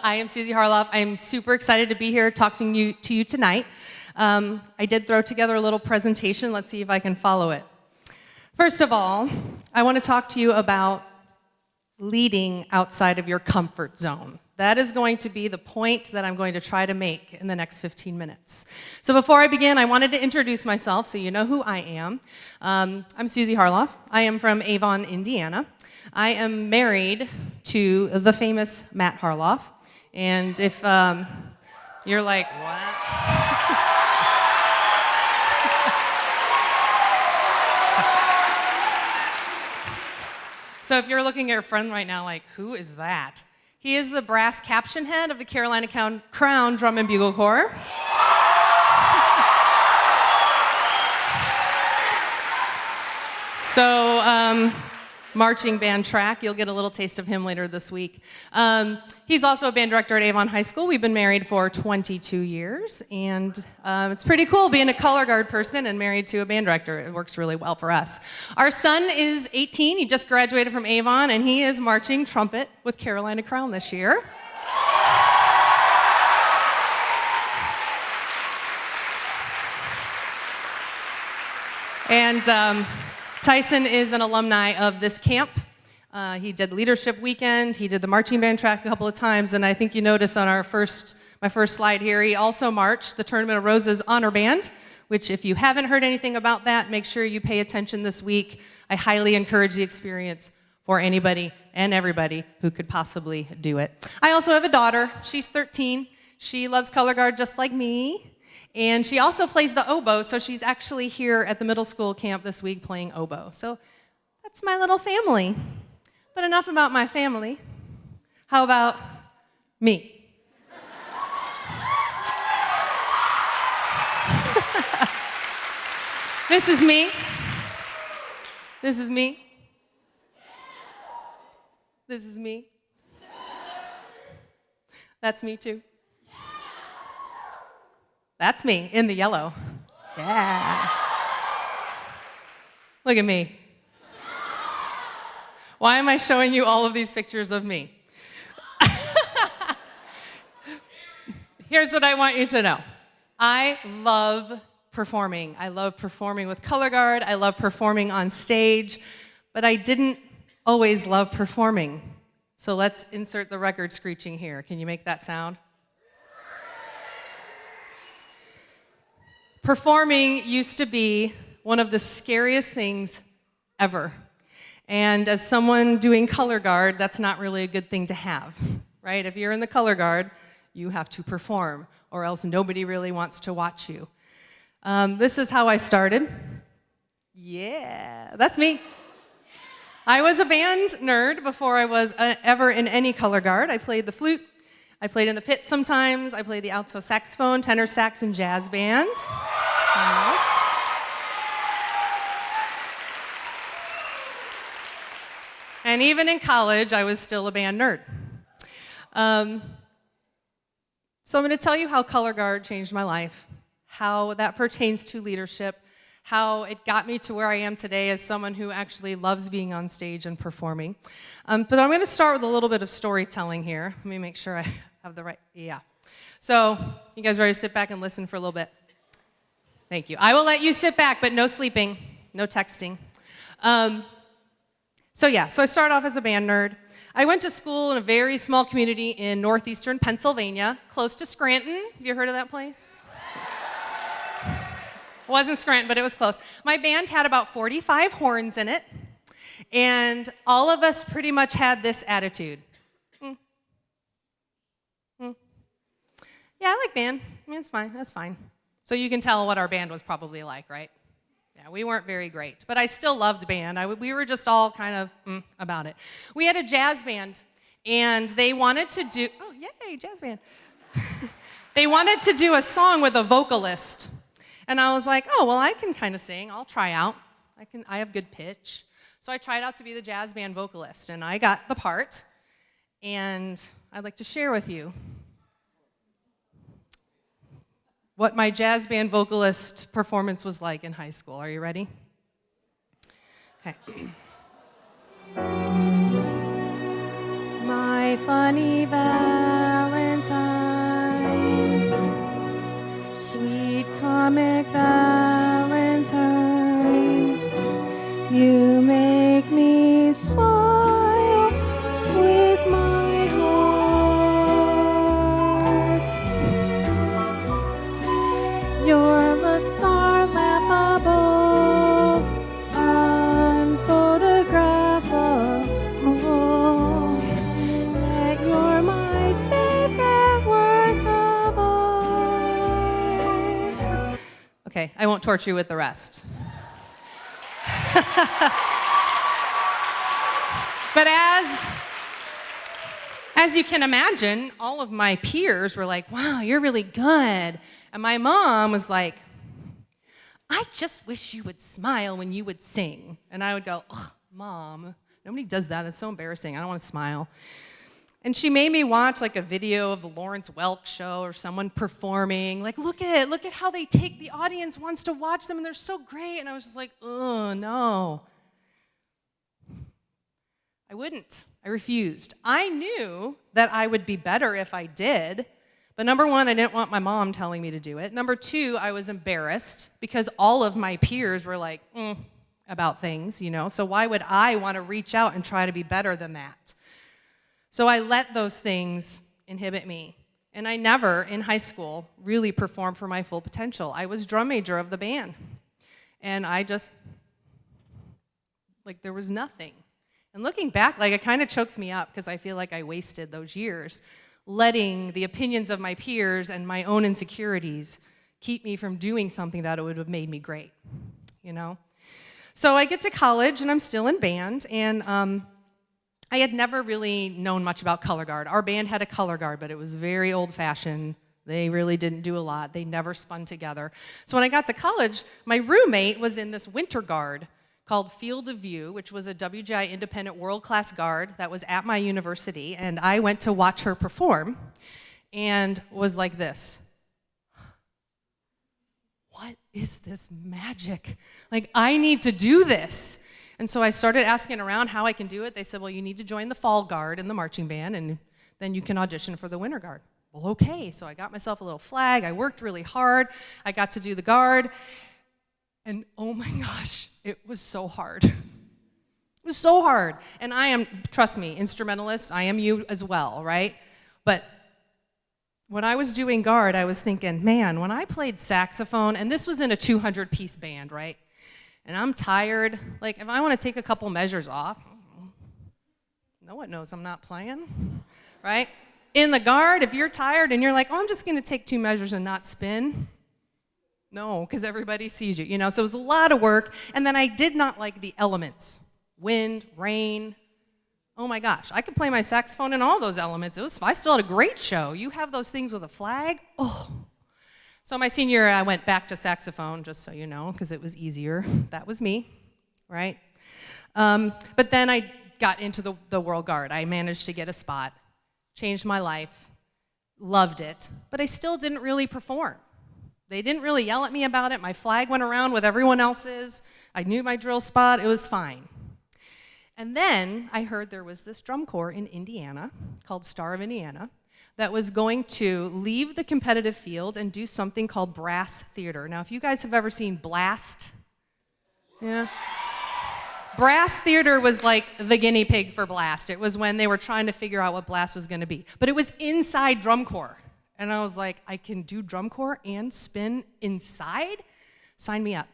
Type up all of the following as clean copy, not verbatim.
I am Susie Harloff. I'm super excited to be here talking to you tonight. I did throw together a little presentation. Let's see if I can follow it. First of all, I want to talk to you about leading outside of your comfort zone. That is going to be the point that I'm going to try to make in the next 15 minutes. So before I begin, I wanted to introduce myself so you know who I am. I'm Susie Harloff. I am from Avon, Indiana. I am married to the famous Matt Harloff. And if you're like, what? So if you're looking at your friend right now like, who is that? He is the brass caption head of the Carolina Crown Drum and Bugle Corps. So, marching band track, you'll get a little taste of him later this week. He's also a band director at Avon High School. We've been married for 22 years, and it's pretty cool being a color guard person and married to a band director. It works really well for us. Our son is 18. He just graduated from Avon, and he is marching trumpet with Carolina Crown this year. And Tyson is an alumni of this camp. He did leadership weekend. He did the marching band track a couple of times, and I think you noticed on my first slide here, he also marched the Tournament of Roses honor band, which if you haven't heard anything about that, make sure you pay attention this week. I highly encourage the experience for anybody and everybody who could possibly do it. I also have a daughter. She's 13. She loves color guard just like me. And she also plays the oboe, so she's actually here at the middle school camp this week playing oboe. So that's my little family. But enough about my family. How about me? This is me. This is me. This is me. That's me too. That's me in the yellow. Yeah. Look at me. Why am I showing you all of these pictures of me? Here's what I want you to know. I love performing. I love performing with color guard. I love performing on stage, but I didn't always love performing. So let's insert the record screeching here. Can you make that sound? Performing used to be one of the scariest things ever. And as someone doing color guard, that's not really a good thing to have, right? If you're in the color guard, you have to perform, or else nobody really wants to watch you. This is how I started. Yeah, that's me. I was a band nerd before I was ever in any color guard. I played the flute. I played in the pit sometimes. I played the alto saxophone, tenor sax, and jazz band. Yes. And even in college, I was still a band nerd. So I'm going to tell you how color guard changed my life, how that pertains to leadership, how it got me to where I am today as someone who actually loves being on stage and performing. But I'm going to start with a little bit of storytelling here. Let me make sure I have the right, yeah. So, you guys ready to sit back and listen for a little bit? Thank you. I will let you sit back, but no sleeping, no texting. So I started off as a band nerd. I went to school in a very small community in northeastern Pennsylvania, close to Scranton. Have you heard of that place? It wasn't Scranton, but it was close. My band had about 45 horns in it, and all of us pretty much had this attitude. Yeah, I like band. I mean, it's fine. That's fine. So you can tell what our band was probably like, right? Yeah, we weren't very great, but I still loved band. We were just all kind of about it. We had a jazz band, and they wanted to do, oh, yay, jazz band. They wanted to do a song with a vocalist. And I was like, oh, well, I can kind of sing. I'll try out. I have good pitch. So I tried out to be the jazz band vocalist, and I got the part. And I'd like to share with you what my jazz band vocalist performance was like in high school. Are you ready? Okay. My funny Valentine sweet comic Valentine, you make me smile with my heart. Your looks are laughable, unphotographable, yet you're my favorite work of art. Okay, I won't torture you with the rest. But as you can imagine, all of my peers were like, wow, you're really good. And my mom was like, I just wish you would smile when you would sing. And I would go, ugh, Mom, nobody does that. That's so embarrassing. I don't want to smile. And she made me watch like a video of the Lawrence Welk show or someone performing. Like, look at how they take, the audience wants to watch them and they're so great. And I was just like, oh, no. I wouldn't. I refused. I knew that I would be better if I did. But number one, I didn't want my mom telling me to do it. Number two, I was embarrassed because all of my peers were like, about things, you know. So why would I want to reach out and try to be better than that? So I let those things inhibit me. And I never, in high school, really performed for my full potential. I was drum major of the band. And I just, like, there was nothing. And looking back, like, it kind of chokes me up because I feel like I wasted those years letting the opinions of my peers and my own insecurities keep me from doing something that would have made me great, you know? So I get to college, and I'm still in band, and I had never really known much about color guard. Our band had a color guard, but it was very old-fashioned. They really didn't do a lot. They never spun together. So when I got to college, my roommate was in this winter guard called Field of View, which was a WGI independent world-class guard that was at my university, and I went to watch her perform and was like this. What is this magic? Like, I need to do this. And so I started asking around how I can do it. They said, well, you need to join the fall guard in the marching band, and then you can audition for the winter guard. Well, okay. So I got myself a little flag. I worked really hard. I got to do the guard. And oh my gosh, it was so hard. It was so hard. And I am, trust me, instrumentalist, I am you as well, right? But when I was doing guard, I was thinking, man, when I played saxophone, and this was in a 200-piece band, right? And I'm tired. Like, if I want to take a couple measures off, no one knows I'm not playing, right? In the guard, if you're tired and you're like, oh, I'm just going to take 2 measures and not spin. No, because everybody sees you, you know? So it was a lot of work. And then I did not like the elements. Wind, rain. Oh my gosh, I could play my saxophone in all those elements. I still had a great show. You have those things with a flag? Oh. So my senior year, I went back to saxophone, just so you know, because it was easier. That was me, right? But then I got into the World Guard. I managed to get a spot, changed my life, loved it, but I still didn't really perform. They didn't really yell at me about it. My flag went around with everyone else's. I knew my drill spot. It was fine. And then I heard there was this drum corps in Indiana called Star of Indiana that was going to leave the competitive field and do something called brass theater. Now, if you guys have ever seen Blast, yeah? Brass theater was like the guinea pig for Blast. It was when they were trying to figure out what Blast was going to be. But it was inside drum corps. And I was like, I can do drum corps and spin inside? Sign me up.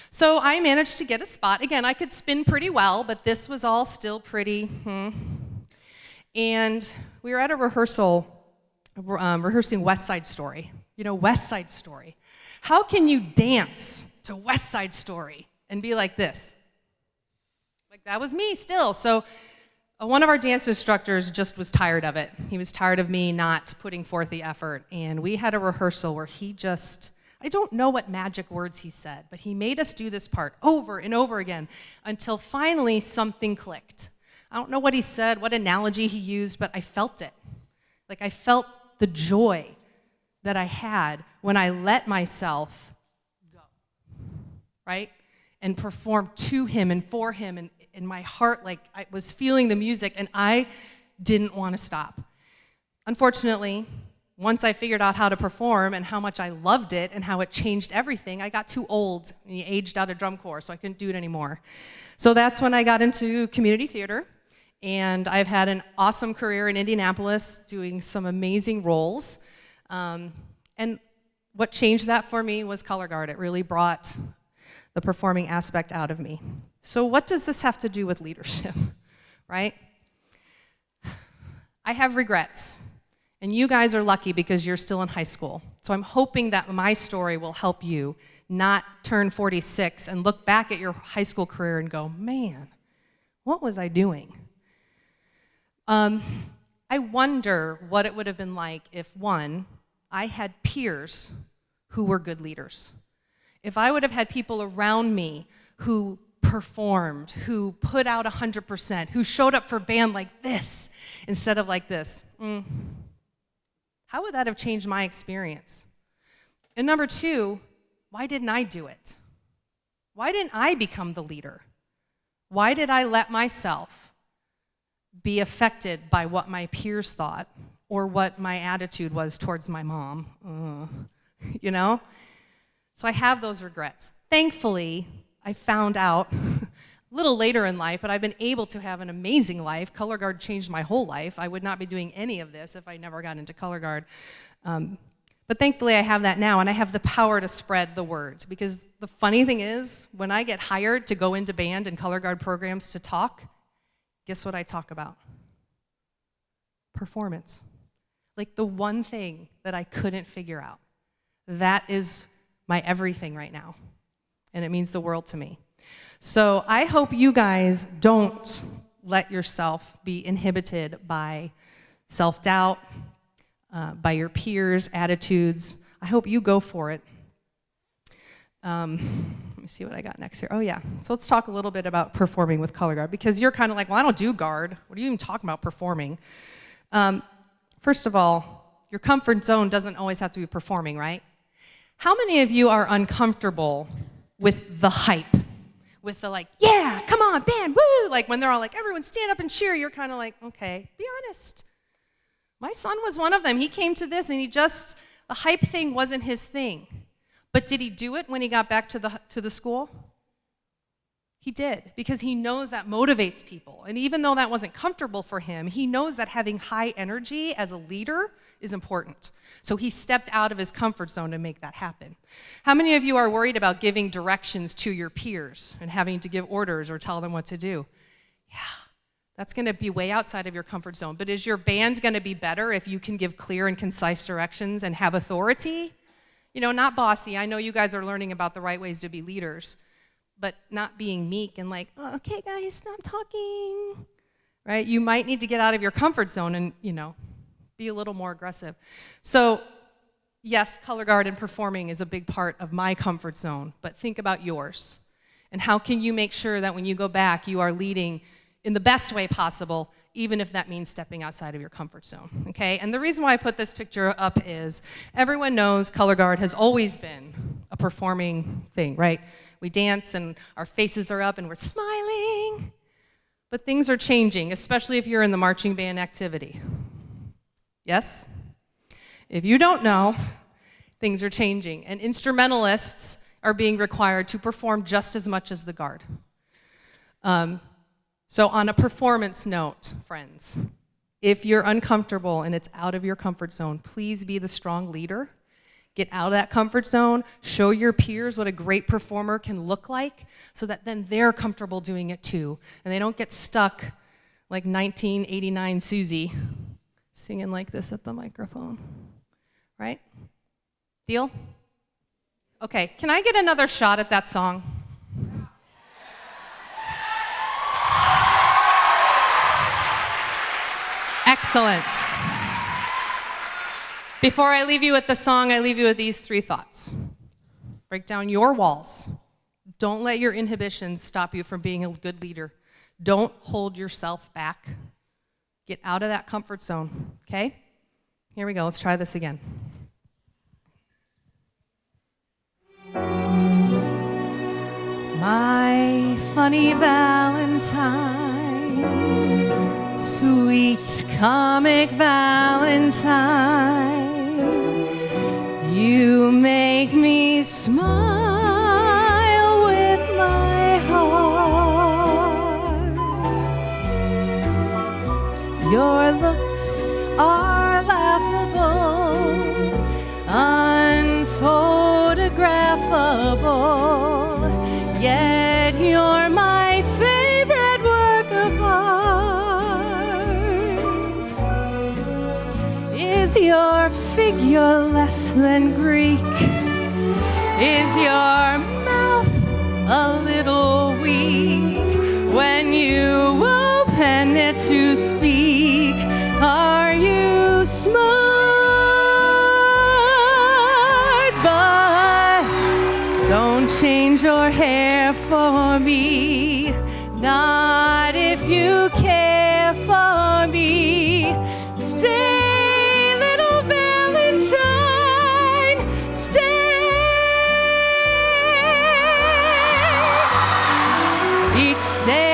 So I managed to get a spot. Again, I could spin pretty well, but this was all still pretty, And we were at a rehearsal, rehearsing West Side Story. You know, West Side Story. How can you dance to West Side Story and be like this? Like, that was me still. So one of our dance instructors just was tired of it. He was tired of me not putting forth the effort. And we had a rehearsal where he just, I don't know what magic words he said, but he made us do this part over and over again until finally something clicked. I don't know what he said, what analogy he used, but I felt it. Like, I felt the joy that I had when I let myself go, right? And perform to him and for him, and in my heart, like, I was feeling the music, and I didn't want to stop. Unfortunately, once I figured out how to perform and how much I loved it and how it changed everything, I got too old and aged out of drum corps, so I couldn't do it anymore. So that's when I got into community theater, and I've had an awesome career in Indianapolis doing some amazing roles. And what changed that for me was color guard. It really brought the performing aspect out of me. So what does this have to do with leadership, right? I have regrets. And you guys are lucky because you're still in high school. So I'm hoping that my story will help you not turn 46 and look back at your high school career and go, man, what was I doing? I wonder what it would have been like if, one, I had peers who were good leaders. If I would have had people around me who performed, who put out 100%, who showed up for band like this instead of like this. How would that have changed my experience? And number two, why didn't I do it? Why didn't I become the leader? Why did I let myself be affected by what my peers thought or what my attitude was towards my mom? You know? So I have those regrets. Thankfully, I found out a little later in life, but I've been able to have an amazing life. Color guard changed my whole life. I would not be doing any of this if I never got into color guard. But thankfully, I have that now, and I have the power to spread the word. Because the funny thing is, when I get hired to go into band and color guard programs to talk, guess what I talk about? Performance. Like the one thing that I couldn't figure out. That is my everything right now. And it means the world to me. So I hope you guys don't let yourself be inhibited by self-doubt, by your peers' attitudes. I hope you go for it. Let me see what I got next here. Oh, yeah. So let's talk a little bit about performing with color guard, because you're kind of like, well, I don't do guard. What are you even talking about performing? First of all, your comfort zone doesn't always have to be performing, right? How many of you are uncomfortable with the hype? With the like, yeah, come on, band, woo! Like when they're all like, everyone stand up and cheer, you're kind of like, okay, be honest. My son was one of them. He came to this and the hype thing wasn't his thing. But did he do it when he got back to the school? He did, because he knows that motivates people. And even though that wasn't comfortable for him, he knows that having high energy as a leader is important. So he stepped out of his comfort zone to make that happen. How many of you are worried about giving directions to your peers and having to give orders or tell them what to do? Yeah, that's going to be way outside of your comfort zone. But is your band going to be better if you can give clear and concise directions and have authority? You know, not bossy. I know you guys are learning about the right ways to be leaders, but not being meek and like, oh, okay, guys, stop talking, right? You might need to get out of your comfort zone and, be a little more aggressive. So, yes, color guard and performing is a big part of my comfort zone, but think about yours. And how can you make sure that when you go back, you are leading in the best way possible, even if that means stepping outside of your comfort zone, okay? And the reason why I put this picture up is everyone knows color guard has always been a performing thing, right? We dance and our faces are up and we're smiling. But things are changing, especially if you're in the marching band activity. Yes? If you don't know, things are changing. And instrumentalists are being required to perform just as much as the guard. So on a performance note, friends, if you're uncomfortable and it's out of your comfort zone, please be the strong leader. Get out of that comfort zone, show your peers what a great performer can look like so that then they're comfortable doing it too. And they don't get stuck like 1989 Susie singing like this at the microphone, right? Deal? Okay, can I get another shot at that song? Excellent. Before I leave you with the song, I leave you with these 3 thoughts. Break down your walls. Don't let your inhibitions stop you from being a good leader. Don't hold yourself back. Get out of that comfort zone, okay? Here we go. Let's try this again. My funny Valentine, sweet comic Valentine, You make me smile with my heart. Your looks are laughable, unphotographable, yet you're my favorite work of art. Is your figure less than Greek? Is your mouth a little weak when you open it to speak? Are you smart? But don't change your hair for me, not if you care for me. Stay, little Valentine, stay. Each day